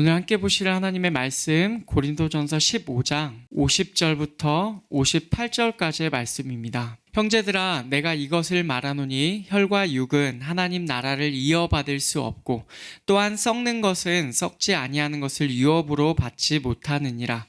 오늘 함께 보실 하나님의 말씀 고린도전서 15장 50절부터 58절까지의 말씀입니다. 형제들아, 내가 이것을 말하노니 혈과 육은 하나님 나라를 이어받을 수 없고 또한 썩는 것은 썩지 아니하는 것을 유업으로 받지 못하느니라.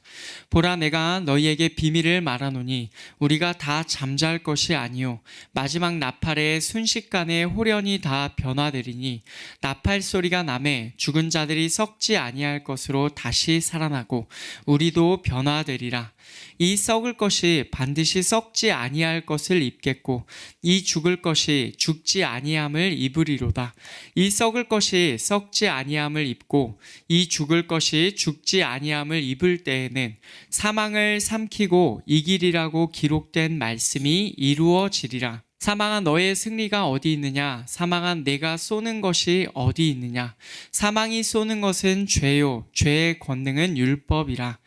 보라, 내가 너희에게 비밀을 말하노니 우리가 다 잠잘 것이 아니요 마지막 나팔에 순식간에 홀연히 다 변화되리니 나팔 소리가 나매 죽은 자들이 썩지 아니할 것으로 다시 살아나고 우리도 변화되리라. 이 썩을 것이 반드시 썩지 아니할 것을 입겠고 이 죽을 것이 죽지 아니함을 입으리로다. 이 썩을 것이 썩지 아니함을 입고 이 죽을 것이 죽지 아니함을 입을 때에는 사망을 삼키고 이기리라고 기록된 말씀이 이루어지리라. 사망아, 너의 승리가 어디 있느냐? 사망아, 내가 쏘는 것이 어디 있느냐? 사망이 쏘는 것은 죄요, 죄의 권능은 율법이라.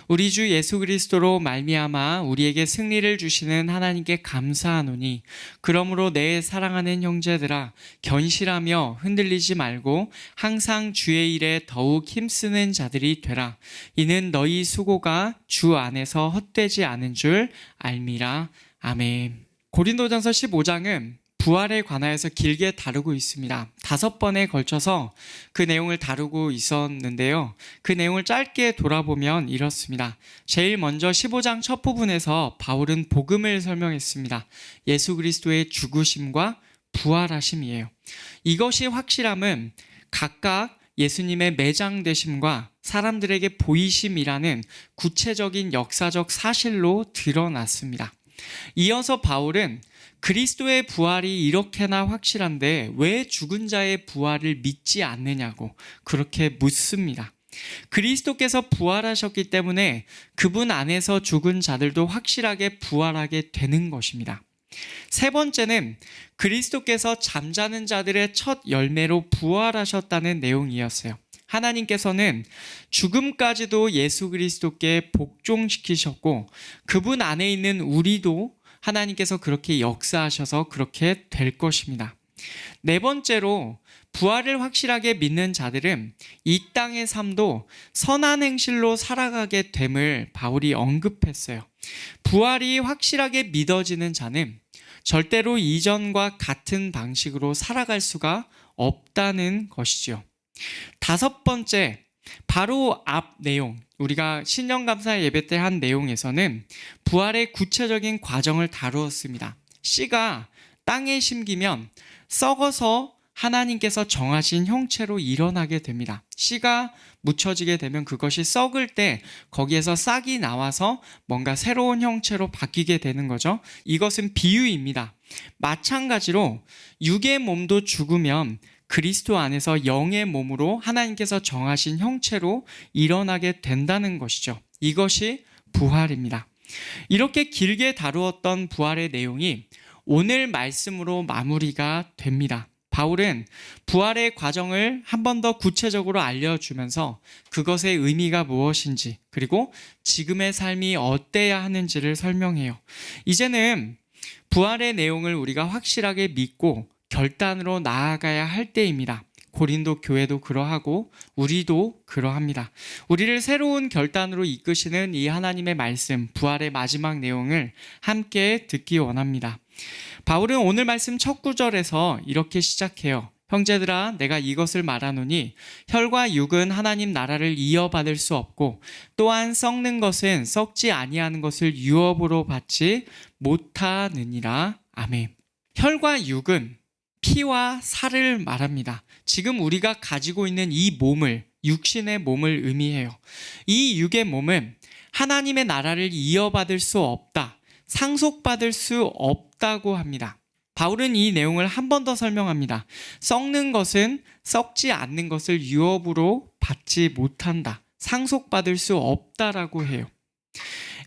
우리 주 예수 그리스도로 말미암아 우리에게 승리를 주시는 하나님께 감사하노니, 그러므로 내 사랑하는 형제들아, 견실하며 흔들리지 말고 항상 주의 일에 더욱 힘쓰는 자들이 되라. 이는 너희 수고가 주 안에서 헛되지 않은 줄 알미라. 아멘. 고린도전서 15장은 부활에 관하여서 길게 다루고 있습니다. 5번에 걸쳐서 그 내용을 다루고 있었는데요. 그 내용을 짧게 돌아보면 이렇습니다. 제일 먼저 15장 첫 부분에서 바울은 복음을 설명했습니다. 예수 그리스도의 죽으심과 부활하심이에요. 이것이 확실함은 각각 예수님의 매장되심과 사람들에게 보이심이라는 구체적인 역사적 사실로 드러났습니다. 이어서 바울은 그리스도의 부활이 이렇게나 확실한데 왜 죽은 자의 부활을 믿지 않느냐고 그렇게 묻습니다. 그리스도께서 부활하셨기 때문에 그분 안에서 죽은 자들도 확실하게 부활하게 되는 것입니다. 세 번째는 그리스도께서 잠자는 자들의 첫 열매로 부활하셨다는 내용이었어요. 하나님께서는 죽음까지도 예수 그리스도께 복종시키셨고 그분 안에 있는 우리도 하나님께서 그렇게 역사하셔서 그렇게 될 것입니다. 네 번째로 부활을 확실하게 믿는 자들은 이 땅의 삶도 선한 행실로 살아가게 됨을 바울이 언급했어요. 부활이 확실하게 믿어지는 자는 절대로 이전과 같은 방식으로 살아갈 수가 없다는 것이죠. 5번째, 바로 앞 내용, 우리가 신령감사 예배 때 한 내용에서는 부활의 구체적인 과정을 다루었습니다. 씨가 땅에 심기면 썩어서 하나님께서 정하신 형체로 일어나게 됩니다. 씨가 묻혀지게 되면 그것이 썩을 때 거기에서 싹이 나와서 뭔가 새로운 형체로 바뀌게 되는 거죠. 이것은 비유입니다. 마찬가지로 육의 몸도 죽으면 그리스도 안에서 영의 몸으로 하나님께서 정하신 형체로 일어나게 된다는 것이죠. 이것이 부활입니다. 이렇게 길게 다루었던 부활의 내용이 오늘 말씀으로 마무리가 됩니다. 바울은 부활의 과정을 한 번 더 구체적으로 알려주면서 그것의 의미가 무엇인지 그리고 지금의 삶이 어때야 하는지를 설명해요. 이제는 부활의 내용을 우리가 확실하게 믿고 결단으로 나아가야 할 때입니다. 고린도 교회도 그러하고 우리도 그러합니다. 우리를 새로운 결단으로 이끄시는 이 하나님의 말씀, 부활의 마지막 내용을 함께 듣기 원합니다. 바울은 오늘 말씀 첫 구절에서 이렇게 시작해요. 형제들아, 내가 이것을 말하노니 혈과 육은 하나님 나라를 이어받을 수 없고 또한 썩는 것은 썩지 아니하는 것을 유업으로 받지 못하느니라. 아멘. 혈과 육은 피와 살을 말합니다. 지금 우리가 가지고 있는 이 몸을, 육신의 몸을 의미해요. 이 육의 몸은 하나님의 나라를 이어받을 수 없다, 상속받을 수 없다고 합니다. 바울은 이 내용을 한 번 더 설명합니다. 썩는 것은 썩지 않는 것을 유업으로 받지 못한다, 상속받을 수 없다라고 해요.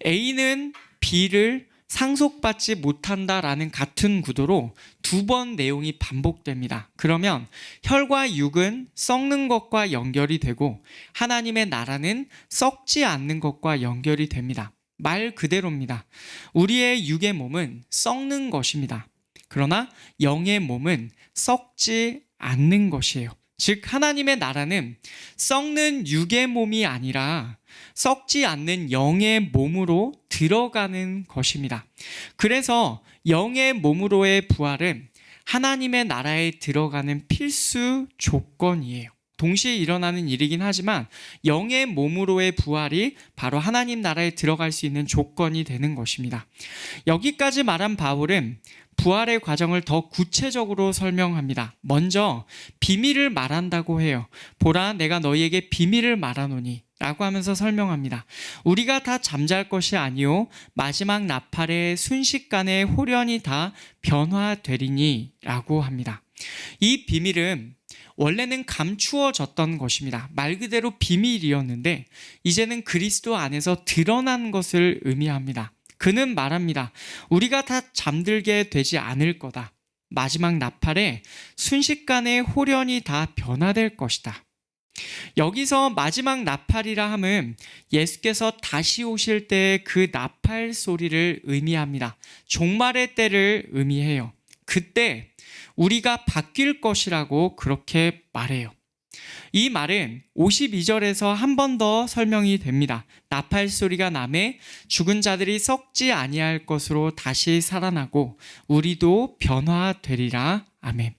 A는 B를 상속받지 못한다라는 같은 구도로 2번 내용이 반복됩니다. 그러면 혈과 육은 썩는 것과 연결이 되고 하나님의 나라는 썩지 않는 것과 연결이 됩니다. 말 그대로입니다. 우리의 육의 몸은 썩는 것입니다. 그러나 영의 몸은 썩지 않는 것이에요. 즉 하나님의 나라는 썩는 육의 몸이 아니라 썩지 않는 영의 몸으로 들어가는 것입니다. 그래서 영의 몸으로의 부활은 하나님의 나라에 들어가는 필수 조건이에요. 동시에 일어나는 일이긴 하지만 영의 몸으로의 부활이 바로 하나님 나라에 들어갈 수 있는 조건이 되는 것입니다. 여기까지 말한 바울은 부활의 과정을 더 구체적으로 설명합니다. 먼저 비밀을 말한다고 해요. 보라, 내가 너희에게 비밀을 말하노니 라고 하면서 설명합니다. 우리가 다 잠잘 것이 아니요 마지막 나팔의 순식간에 홀연히 다 변화되리니 라고 합니다. 이 비밀은 원래는 감추어졌던 것입니다. 말 그대로 비밀이었는데 이제는 그리스도 안에서 드러난 것을 의미합니다. 그는 말합니다. 우리가 다 잠들게 되지 않을 거다. 마지막 나팔에 순식간에 홀연히 다 변화될 것이다. 여기서 마지막 나팔이라 함은 예수께서 다시 오실 때의 그 나팔 소리를 의미합니다. 종말의 때를 의미해요. 그때 우리가 바뀔 것이라고 그렇게 말해요. 이 말은 52절에서 한 번 더 설명이 됩니다. 나팔 소리가 나매 죽은 자들이 썩지 아니할 것으로 다시 살아나고 우리도 변화되리라. 아멘.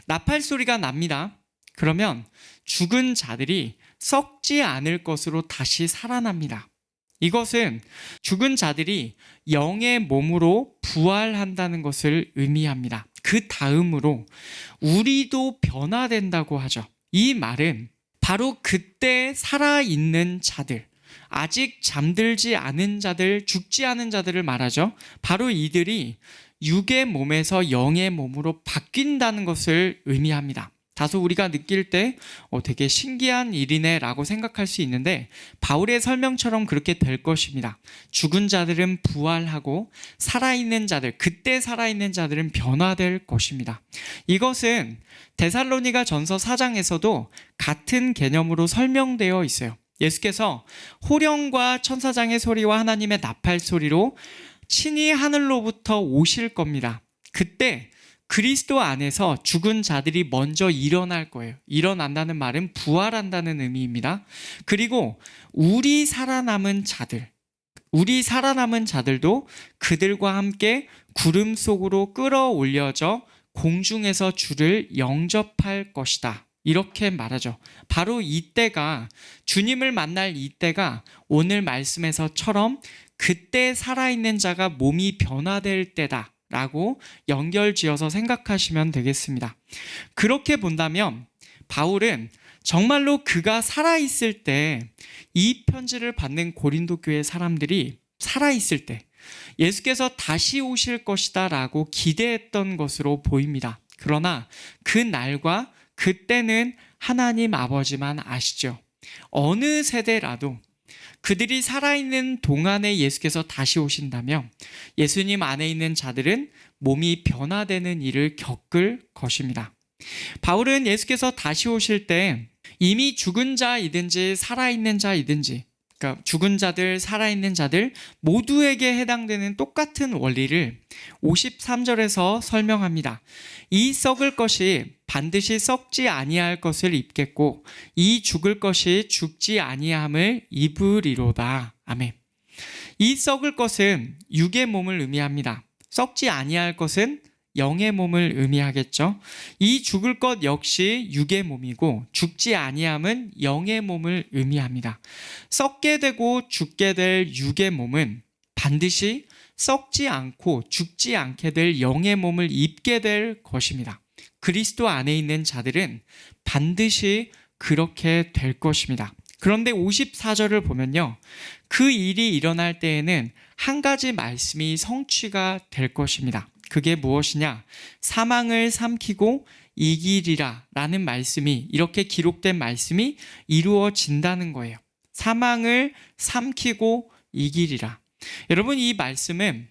나팔 소리가 납니다. 그러면 죽은 자들이 썩지 않을 것으로 다시 살아납니다. 이것은 죽은 자들이 영의 몸으로 부활한다는 것을 의미합니다. 그 다음으로 우리도 변화된다고 하죠. 이 말은 바로 그때 살아있는 자들, 아직 잠들지 않은 자들, 죽지 않은 자들을 말하죠. 바로 이들이 육의 몸에서 영의 몸으로 바뀐다는 것을 의미합니다. 다소 우리가 느낄 때 되게 신기한 일이네 라고 생각할 수 있는데 바울의 설명처럼 그렇게 될 것입니다. 죽은 자들은 부활하고 살아있는 자들, 그때 살아있는 자들은 변화될 것입니다. 이것은 데살로니가 전서 4장에서도 같은 개념으로 설명되어 있어요. 예수께서 호령과 천사장의 소리와 하나님의 나팔 소리로 친히 하늘로부터 오실 겁니다. 그때 그리스도 안에서 죽은 자들이 먼저 일어날 거예요. 일어난다는 말은 부활한다는 의미입니다. 그리고 우리 살아남은 자들도 그들과 함께 구름 속으로 끌어올려져 공중에서 주를 영접할 것이다. 이렇게 말하죠. 바로 이때가, 주님을 만날 이때가 오늘 말씀에서처럼 그때 살아있는 자가 몸이 변화될 때다 라고 연결지어서 생각하시면 되겠습니다. 그렇게 본다면 바울은 정말로 그가 살아있을 때 이 편지를 받는 고린도 교회 사람들이 살아있을 때 예수께서 다시 오실 것이다 라고 기대했던 것으로 보입니다. 그러나 그 날과 그때는 하나님 아버지만 아시죠. 어느 세대라도 그들이 살아있는 동안에 예수께서 다시 오신다면 예수님 안에 있는 자들은 몸이 변화되는 일을 겪을 것입니다. 바울은 예수께서 다시 오실 때 이미 죽은 자이든지 살아있는 자이든지, 그러니까 죽은 자들, 살아있는 자들 모두에게 해당되는 똑같은 원리를 53절에서 설명합니다. 이 썩을 것이 반드시 썩지 아니할 것을 입겠고 이 죽을 것이 죽지 아니함을 입으리로다. 아멘. 이 썩을 것은 육의 몸을 의미합니다. 썩지 아니할 것은 영의 몸을 의미하겠죠. 이 죽을 것 역시 육의 몸이고 죽지 아니함은 영의 몸을 의미합니다. 썩게 되고 죽게 될 육의 몸은 반드시 썩지 않고 죽지 않게 될 영의 몸을 입게 될 것입니다. 그리스도 안에 있는 자들은 반드시 그렇게 될 것입니다. 그런데 54절을 보면요. 그 일이 일어날 때에는 한 가지 말씀이 성취가 될 것입니다. 그게 무엇이냐? 사망을 삼키고 이기리라 라는 말씀이, 이렇게 기록된 말씀이 이루어진다는 거예요. 사망을 삼키고 이기리라. 여러분, 이 말씀은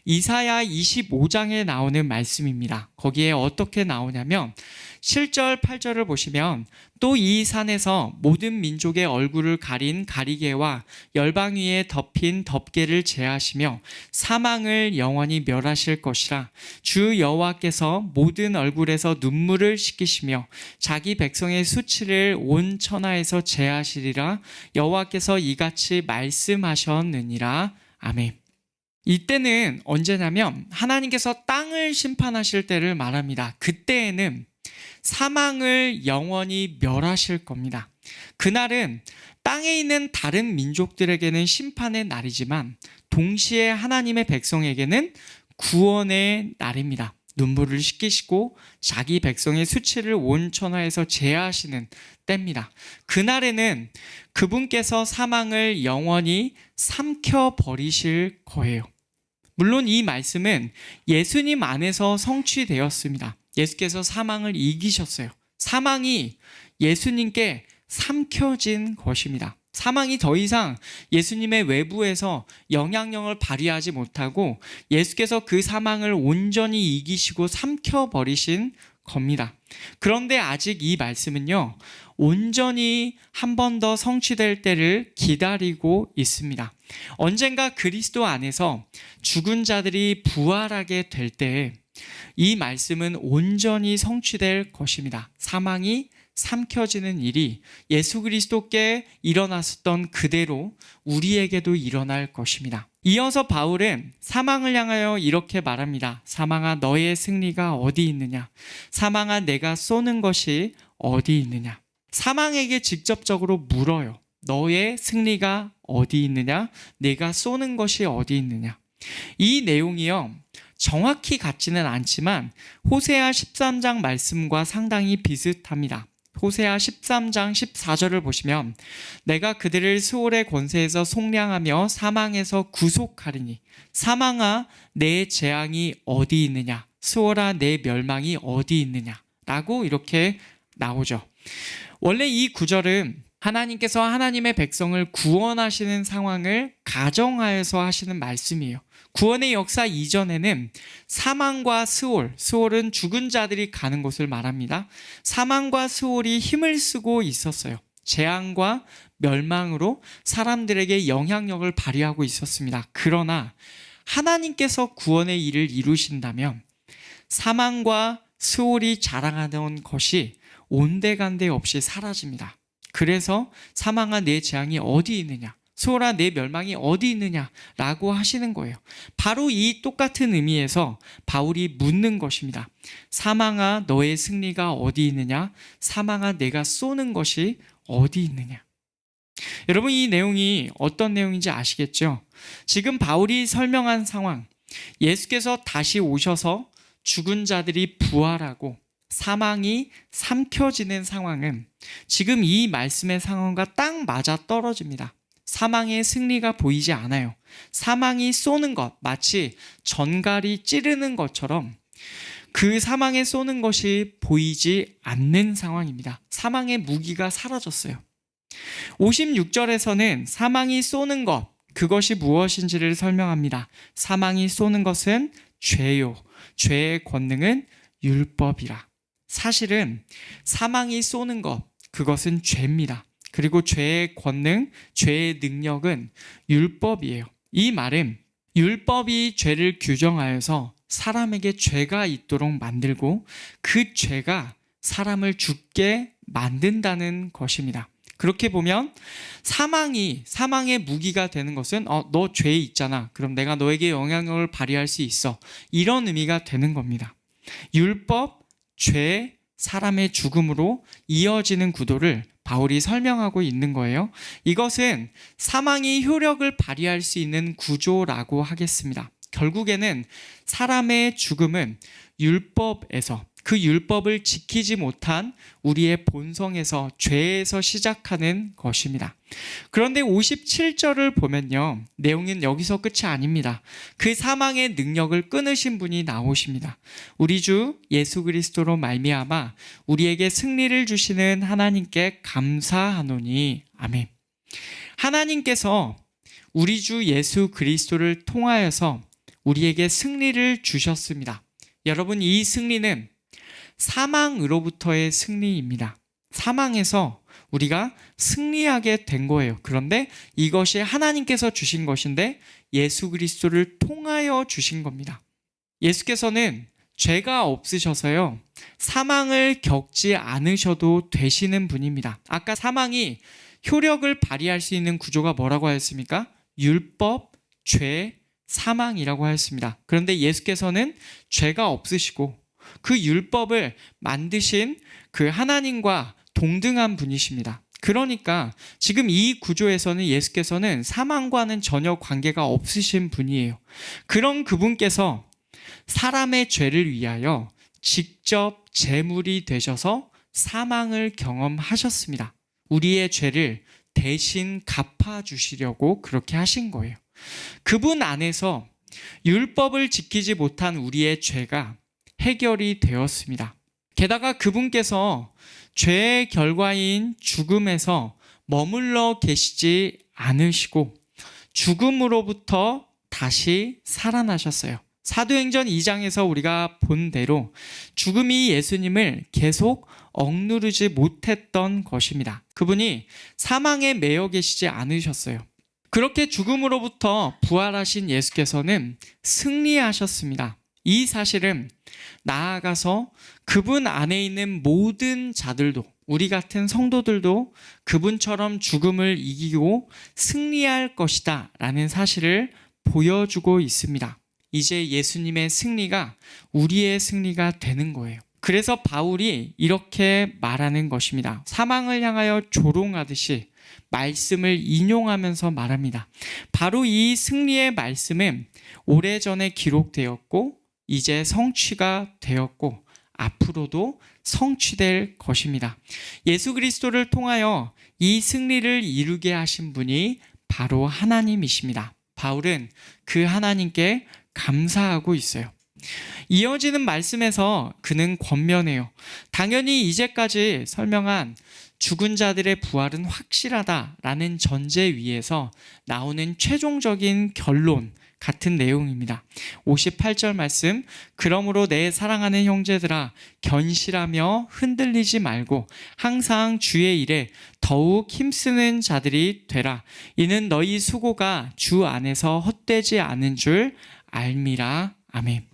이사야 25장에 나오는 말씀입니다. 거기에 어떻게 나오냐면 7절, 8절을 보시면 또 이 산에서 모든 민족의 얼굴을 가린 가리개와 열방 위에 덮인 덮개를 제하시며 사망을 영원히 멸하실 것이라. 주 여호와께서 모든 얼굴에서 눈물을 씻기시며 자기 백성의 수치를 온 천하에서 제하시리라. 여호와께서 이같이 말씀하셨느니라. 아멘. 이때는 언제냐면 하나님께서 땅을 심판하실 때를 말합니다. 그때에는 사망을 영원히 멸하실 겁니다. 그날은 땅에 있는 다른 민족들에게는 심판의 날이지만 동시에 하나님의 백성에게는 구원의 날입니다. 눈물을 씻기시고 자기 백성의 수치를 온 천하에서 제하시는 때입니다. 그날에는 그분께서 사망을 영원히 삼켜버리실 거예요. 물론 이 말씀은 예수님 안에서 성취되었습니다. 예수께서 사망을 이기셨어요. 사망이 예수님께 삼켜진 것입니다. 사망이 더 이상 예수님의 외부에서 영향력을 발휘하지 못하고 예수께서 그 사망을 온전히 이기시고 삼켜버리신 겁니다. 그런데 아직 이 말씀은요, 온전히 한 번 더 성취될 때를 기다리고 있습니다. 언젠가 그리스도 안에서 죽은 자들이 부활하게 될 때 이 말씀은 온전히 성취될 것입니다. 사망이 삼켜지는 일이 예수 그리스도께 일어났었던 그대로 우리에게도 일어날 것입니다. 이어서 바울은 사망을 향하여 이렇게 말합니다. 사망아, 너의 승리가 어디 있느냐? 사망아, 내가 쏘는 것이 어디 있느냐? 사망에게 직접적으로 물어요. 너의 승리가 어디 있느냐? 내가 쏘는 것이 어디 있느냐? 이 내용이요, 정확히 같지는 않지만 호세아 13장 말씀과 상당히 비슷합니다. 호세아 13장 14절을 보시면 내가 그들을 스올의 권세에서 속량하며 사망에서 구속하리니 사망아, 내 재앙이 어디 있느냐? 스올아, 내 멸망이 어디 있느냐? 라고 이렇게 나오죠. 원래 이 구절은 하나님께서 하나님의 백성을 구원하시는 상황을 가정하여서 하시는 말씀이에요. 구원의 역사 이전에는 사망과 스올은 죽은 자들이 가는 곳을 말합니다. 사망과 스올이 힘을 쓰고 있었어요. 재앙과 멸망으로 사람들에게 영향력을 발휘하고 있었습니다. 그러나 하나님께서 구원의 일을 이루신다면 사망과 스올이 자랑하던 것이 온데간데 없이 사라집니다. 그래서 사망아, 내 재앙이 어디 있느냐? 스올아, 내 멸망이 어디 있느냐라고 하시는 거예요. 바로 이 똑같은 의미에서 바울이 묻는 것입니다. 사망아, 너의 승리가 어디 있느냐? 사망아, 내가 쏘는 것이 어디 있느냐? 여러분, 이 내용이 어떤 내용인지 아시겠죠? 지금 바울이 설명한 상황, 예수께서 다시 오셔서 죽은 자들이 부활하고 사망이 삼켜지는 상황은 지금 이 말씀의 상황과 딱 맞아 떨어집니다. 사망의 승리가 보이지 않아요. 사망이 쏘는 것, 마치 전갈이 찌르는 것처럼 그 사망에 쏘는 것이 보이지 않는 상황입니다. 사망의 무기가 사라졌어요. 56절에서는 사망이 쏘는 것, 그것이 무엇인지를 설명합니다. 사망이 쏘는 것은 죄요. 죄의 권능은 율법이라. 사실은 사망이 쏘는 것, 그것은 죄입니다. 그리고 죄의 권능, 죄의 능력은 율법이에요. 이 말은 율법이 죄를 규정하여서 사람에게 죄가 있도록 만들고 그 죄가 사람을 죽게 만든다는 것입니다. 그렇게 보면 사망의 무기가 되는 것은 너 죄 있잖아. 그럼 내가 너에게 영향력을 발휘할 수 있어. 이런 의미가 되는 겁니다. 율법, 죄, 사람의 죽음으로 이어지는 구도를 바울이 설명하고 있는 거예요. 이것은 사망이 효력을 발휘할 수 있는 구조라고 하겠습니다. 결국에는 사람의 죽음은 율법에서, 그 율법을 지키지 못한 우리의 본성에서, 죄에서 시작하는 것입니다. 그런데 57절을 보면요, 내용은 여기서 끝이 아닙니다. 그 사망의 능력을 끊으신 분이 나오십니다. 우리 주 예수 그리스도로 말미암아 우리에게 승리를 주시는 하나님께 감사하노니. 아멘. 하나님께서 우리 주 예수 그리스도를 통하여서 우리에게 승리를 주셨습니다. 여러분, 이 승리는 사망으로부터의 승리입니다. 사망에서 우리가 승리하게 된 거예요. 그런데 이것이 하나님께서 주신 것인데 예수 그리스도를 통하여 주신 겁니다. 예수께서는 죄가 없으셔서요, 사망을 겪지 않으셔도 되시는 분입니다. 아까 사망이 효력을 발휘할 수 있는 구조가 뭐라고 하였습니까? 율법, 죄, 사망이라고 하였습니다. 그런데 예수께서는 죄가 없으시고 그 율법을 만드신 그 하나님과 동등한 분이십니다. 그러니까 지금 이 구조에서는 예수께서는 사망과는 전혀 관계가 없으신 분이에요. 그런 그분께서 사람의 죄를 위하여 직접 제물이 되셔서 사망을 경험하셨습니다. 우리의 죄를 대신 갚아주시려고 그렇게 하신 거예요. 그분 안에서 율법을 지키지 못한 우리의 죄가 해결이 되었습니다. 게다가 그분께서 죄의 결과인 죽음에서 머물러 계시지 않으시고 죽음으로부터 다시 살아나셨어요. 사도행전 2장에서 우리가 본 대로 죽음이 예수님을 계속 억누르지 못했던 것입니다. 그분이 사망에 매여 계시지 않으셨어요. 그렇게 죽음으로부터 부활하신 예수께서는 승리하셨습니다. 이 사실은 나아가서 그분 안에 있는 모든 자들도, 우리 같은 성도들도 그분처럼 죽음을 이기고 승리할 것이다 라는 사실을 보여주고 있습니다. 이제 예수님의 승리가 우리의 승리가 되는 거예요. 그래서 바울이 이렇게 말하는 것입니다. 사망을 향하여 조롱하듯이 말씀을 인용하면서 말합니다. 바로 이 승리의 말씀은 오래전에 기록되었고 이제 성취가 되었고 앞으로도 성취될 것입니다. 예수 그리스도를 통하여 이 승리를 이루게 하신 분이 바로 하나님이십니다. 바울은 그 하나님께 감사하고 있어요. 이어지는 말씀에서 그는 권면해요. 당연히 이제까지 설명한 죽은 자들의 부활은 확실하다라는 전제 위에서 나오는 최종적인 결론 같은 내용입니다. 58절 말씀, 그러므로 내 사랑하는 형제들아 견실하며 흔들리지 말고 항상 주의 일에 더욱 힘쓰는 자들이 되라. 이는 너희 수고가 주 안에서 헛되지 않은 줄 알미라. 아멘.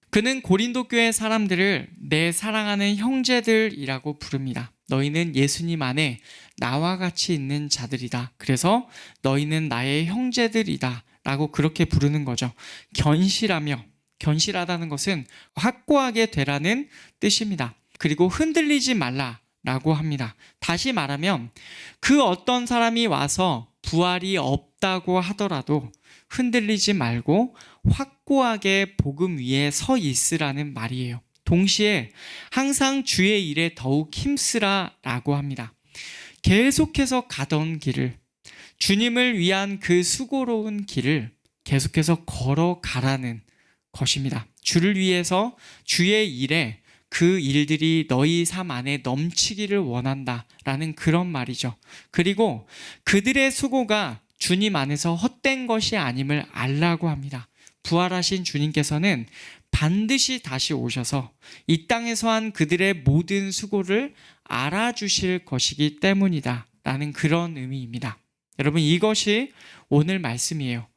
그는 고린도 교회 사람들을 내 사랑하는 형제들이라고 부릅니다. 너희는 예수님 안에 나와 같이 있는 자들이다. 그래서 너희는 나의 형제들이다 라고 그렇게 부르는 거죠. 견실하며, 견실하다는 것은 확고하게 되라는 뜻입니다. 그리고 흔들리지 말라 라고 합니다. 다시 말하면 그 어떤 사람이 와서 부활이 없다고 하더라도 흔들리지 말고 확고하게 복음 위에 서 있으라는 말이에요. 동시에 항상 주의 일에 더욱 힘쓰라 라고 합니다. 계속해서 가던 길을, 주님을 위한 그 수고로운 길을 계속해서 걸어가라는 것입니다. 주를 위해서 주의 일에 그 일들이 너희 삶 안에 넘치기를 원한다 라는 그런 말이죠. 그리고 그들의 수고가 주님 안에서 헛된 것이 아님을 알라고 합니다. 부활하신 주님께서는 반드시 다시 오셔서 이 땅에서 한 그들의 모든 수고를 알아주실 것이기 때문이다 라는 그런 의미입니다. 여러분, 이것이 오늘 말씀이에요.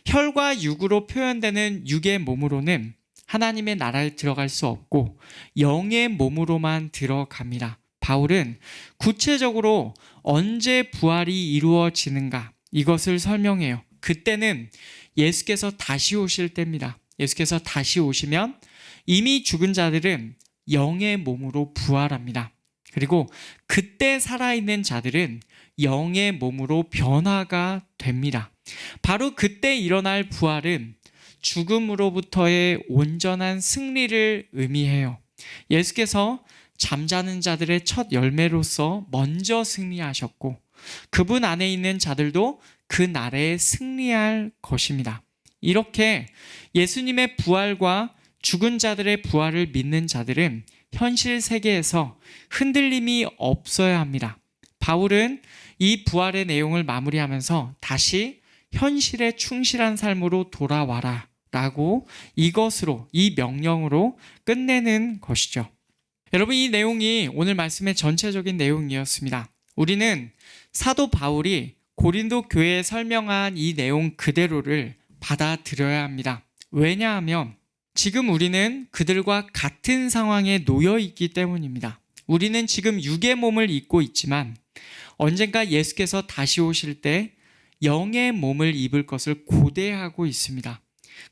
혈과 육으로 표현되는 육의 몸으로는 하나님의 나라에 들어갈 수 없고 영의 몸으로만 들어갑니다. 바울은 구체적으로 언제 부활이 이루어지는가 이것을 설명해요. 그때는 예수께서 다시 오실 때입니다. 예수께서 다시 오시면 이미 죽은 자들은 영의 몸으로 부활합니다. 그리고 그때 살아있는 자들은 영의 몸으로 변화가 됩니다. 바로 그때 일어날 부활은 죽음으로부터의 온전한 승리를 의미해요. 예수께서 잠자는 자들의 첫 열매로서 먼저 승리하셨고 그분 안에 있는 자들도 그 날에 승리할 것입니다. 이렇게 예수님의 부활과 죽은 자들의 부활을 믿는 자들은 현실 세계에서 흔들림이 없어야 합니다. 바울은 이 부활의 내용을 마무리하면서 다시 현실에 충실한 삶으로 돌아와라 라고 이것으로, 이 명령으로 끝내는 것이죠. 여러분, 이 내용이 오늘 말씀의 전체적인 내용이었습니다. 우리는 사도 바울이 고린도 교회에 설명한 이 내용 그대로를 받아들여야 합니다. 왜냐하면 지금 우리는 그들과 같은 상황에 놓여 있기 때문입니다. 우리는 지금 육의 몸을 입고 있지만 언젠가 예수께서 다시 오실 때 영의 몸을 입을 것을 고대하고 있습니다.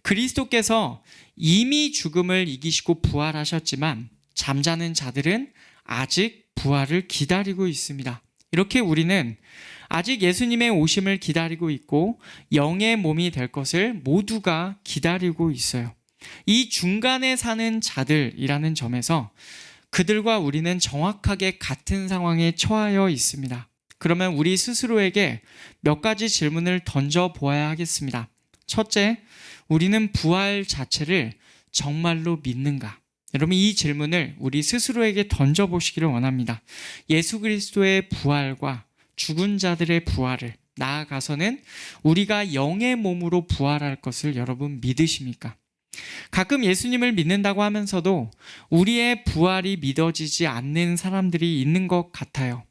그리스도께서 이미 죽음을 이기시고 부활하셨지만 잠자는 자들은 아직 부활을 기다리고 있습니다. 이렇게 우리는 아직 예수님의 오심을 기다리고 있고 영의 몸이 될 것을 모두가 기다리고 있어요. 이 중간에 사는 자들이라는 점에서 그들과 우리는 정확하게 같은 상황에 처하여 있습니다. 그러면 우리 스스로에게 몇 가지 질문을 던져보아야 하겠습니다. 첫째, 우리는 부활 자체를 정말로 믿는가? 여러분, 이 질문을 우리 스스로에게 던져보시기를 원합니다. 예수 그리스도의 부활과 죽은 자들의 부활을, 나아가서는 우리가 영의 몸으로 부활할 것을 여러분 믿으십니까? 가끔 예수님을 믿는다고 하면서도 우리의 부활이 믿어지지 않는 사람들이 있는 것 같아요.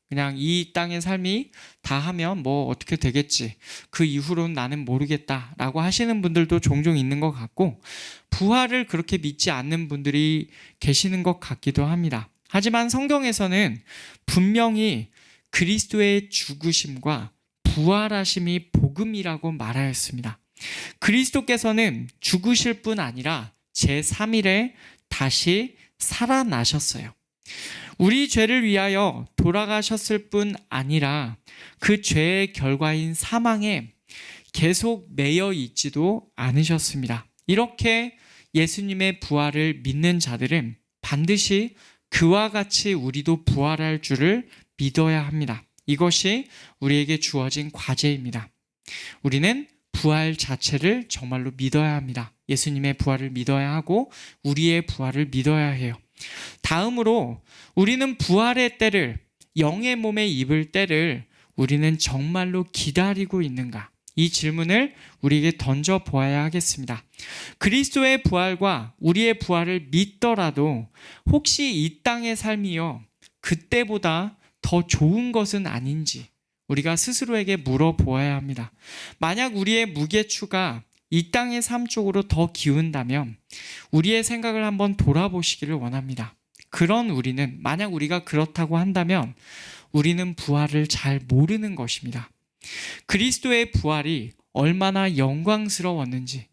그냥 이 땅의 삶이 다 하면 뭐 어떻게 되겠지, 그 이후로는 나는 모르겠다 라고 하시는 분들도 종종 있는 것 같고, 부활을 그렇게 믿지 않는 분들이 계시는 것 같기도 합니다. 하지만 성경에서는 분명히 그리스도의 죽으심과 부활하심이 복음이라고 말하였습니다. 그리스도께서는 죽으실 뿐 아니라 제3일에 다시 살아나셨어요. 우리 죄를 위하여 돌아가셨을 뿐 아니라 그 죄의 결과인 사망에 계속 매여 있지도 않으셨습니다. 이렇게 예수님의 부활을 믿는 자들은 반드시 그와 같이 우리도 부활할 줄을 믿어야 합니다. 이것이 우리에게 주어진 과제입니다. 우리는 부활 자체를 정말로 믿어야 합니다. 예수님의 부활을 믿어야 하고 우리의 부활을 믿어야 해요. 다음으로 우리는 부활의 때를, 영의 몸에 입을 때를 우리는 정말로 기다리고 있는가? 이 질문을 우리에게 던져보아야 하겠습니다. 그리스도의 부활과 우리의 부활을 믿더라도 혹시 이 땅의 삶이요, 그때보다 더 좋은 것은 아닌지 우리가 스스로에게 물어보아야 합니다. 만약 우리의 무게추가 이 땅의 삶 쪽으로 더 기운다면 우리의 생각을 한번 돌아보시기를 원합니다. 그런 우리는, 만약 우리가 그렇다고 한다면 우리는 부활을 잘 모르는 것입니다. 그리스도의 부활이 얼마나 영광스러웠는지,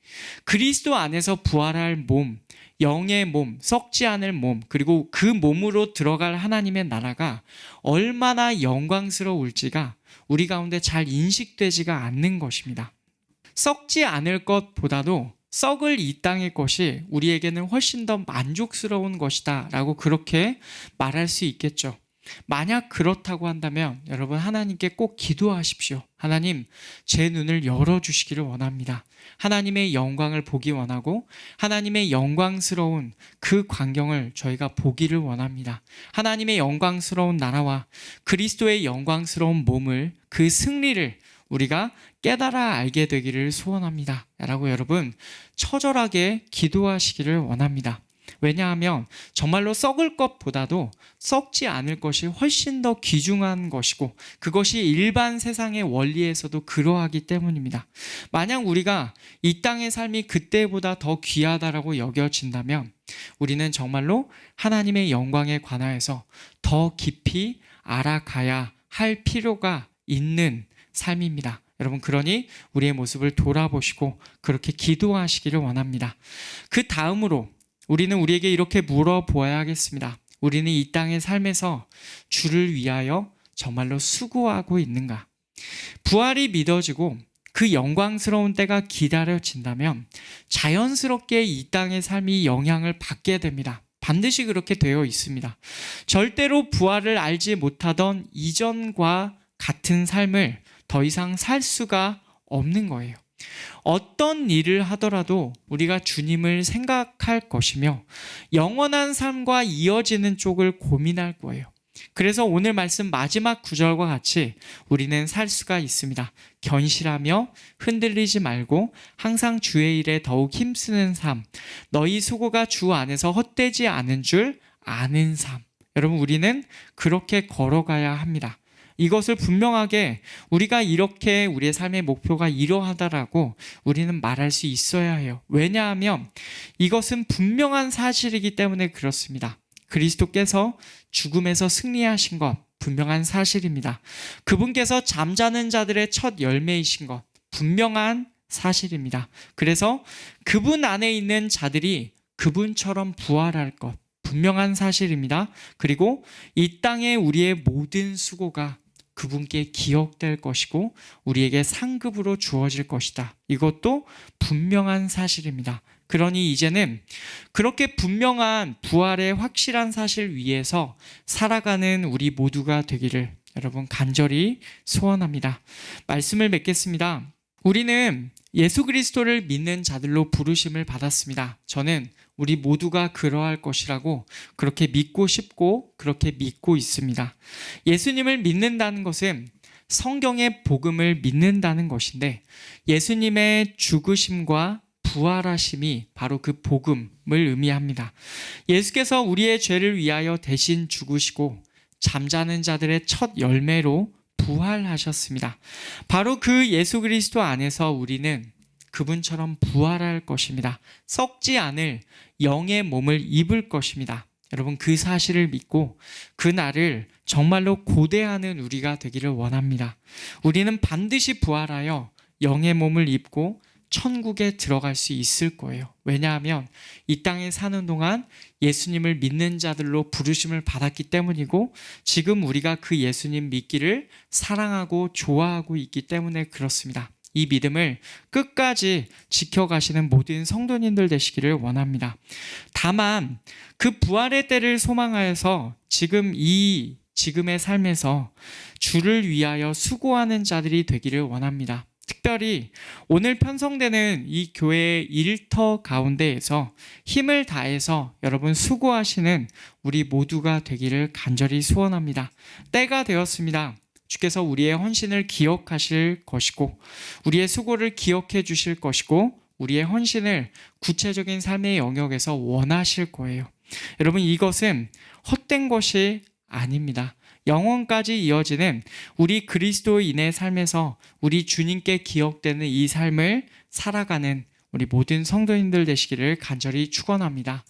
그리스도 안에서 부활할 몸, 영의 몸, 썩지 않을 몸, 그리고 그 몸으로 들어갈 하나님의 나라가 얼마나 영광스러울지가 우리 가운데 잘 인식되지가 않는 것입니다. 썩지 않을 것보다도 썩을 이 땅의 것이 우리에게는 훨씬 더 만족스러운 것이다 라고 그렇게 말할 수 있겠죠. 만약 그렇다고 한다면 여러분, 하나님께 꼭 기도하십시오. 하나님, 제 눈을 열어주시기를 원합니다. 하나님의 영광을 보기 원하고 하나님의 영광스러운 그 광경을 저희가 보기를 원합니다. 하나님의 영광스러운 나라와 그리스도의 영광스러운 몸을, 그 승리를 우리가 깨달아 알게 되기를 소원합니다 라고 여러분 처절하게 기도하시기를 원합니다. 왜냐하면 정말로 썩을 것보다도 썩지 않을 것이 훨씬 더 귀중한 것이고, 그것이 일반 세상의 원리에서도 그러하기 때문입니다. 만약 우리가 이 땅의 삶이 그때보다 더 귀하다라고 여겨진다면 우리는 정말로 하나님의 영광에 관하여서 더 깊이 알아가야 할 필요가 있는 삶입니다. 여러분, 그러니 우리의 모습을 돌아보시고 그렇게 기도하시기를 원합니다. 그 다음으로 우리는 우리에게 이렇게 물어보아야 하겠습니다. 우리는 이 땅의 삶에서 주를 위하여 정말로 수고하고 있는가? 부활이 믿어지고 그 영광스러운 때가 기다려진다면 자연스럽게 이 땅의 삶이 영향을 받게 됩니다. 반드시 그렇게 되어 있습니다. 절대로 부활을 알지 못하던 이전과 같은 삶을 더 이상 살 수가 없는 거예요. 어떤 일을 하더라도 우리가 주님을 생각할 것이며 영원한 삶과 이어지는 쪽을 고민할 거예요. 그래서 오늘 말씀 마지막 구절과 같이 우리는 살 수가 있습니다. 견실하며 흔들리지 말고 항상 주의 일에 더욱 힘쓰는 삶, 너희 수고가 주 안에서 헛되지 않은 줄 아는 삶. 여러분, 우리는 그렇게 걸어가야 합니다. 이것을 분명하게 우리가 이렇게 우리의 삶의 목표가 이러하다라고 우리는 말할 수 있어야 해요. 왜냐하면 이것은 분명한 사실이기 때문에 그렇습니다. 그리스도께서 죽음에서 승리하신 것 분명한 사실입니다. 그분께서 잠자는 자들의 첫 열매이신 것 분명한 사실입니다. 그래서 그분 안에 있는 자들이 그분처럼 부활할 것 분명한 사실입니다. 그리고 이 땅에 우리의 모든 수고가 그분께 기억될 것이고 우리에게 상급으로 주어질 것이다. 이것도 분명한 사실입니다. 그러니 이제는 그렇게 분명한 부활의 확실한 사실 위에서 살아가는 우리 모두가 되기를 여러분 간절히 소원합니다. 말씀을 맺겠습니다. 우리는 예수 그리스도를 믿는 자들로 부르심을 받았습니다. 저는 우리 모두가 그러할 것이라고 그렇게 믿고 싶고 그렇게 믿고 있습니다. 예수님을 믿는다는 것은 성경의 복음을 믿는다는 것인데 예수님의 죽으심과 부활하심이 바로 그 복음을 의미합니다. 예수께서 우리의 죄를 위하여 대신 죽으시고 잠자는 자들의 첫 열매로 부활하셨습니다. 바로 그 예수 그리스도 안에서 우리는 그분처럼 부활할 것입니다. 썩지 않을 영의 몸을 입을 것입니다. 여러분 그 사실을 믿고 그 날을 정말로 고대하는 우리가 되기를 원합니다. 우리는 반드시 부활하여 영의 몸을 입고 천국에 들어갈 수 있을 거예요. 왜냐하면 이 땅에 사는 동안 예수님을 믿는 자들로 부르심을 받았기 때문이고 지금 우리가 그 예수님 믿기를 사랑하고 좋아하고 있기 때문에 그렇습니다. 이 믿음을 끝까지 지켜가시는 모든 성도님들 되시기를 원합니다. 다만 그 부활의 때를 소망하여서 지금의 삶에서 주를 위하여 수고하는 자들이 되기를 원합니다. 특별히 오늘 편성되는 이 교회의 일터 가운데에서 힘을 다해서 여러분 수고하시는 우리 모두가 되기를 간절히 소원합니다. 때가 되었습니다. 주께서 우리의 헌신을 기억하실 것이고 우리의 수고를 기억해 주실 것이고 우리의 헌신을 구체적인 삶의 영역에서 원하실 거예요. 여러분 이것은 헛된 것이 아닙니다. 영원까지 이어지는 우리 그리스도인의 삶에서 우리 주님께 기억되는 이 삶을 살아가는 우리 모든 성도님들 되시기를 간절히 축원합니다.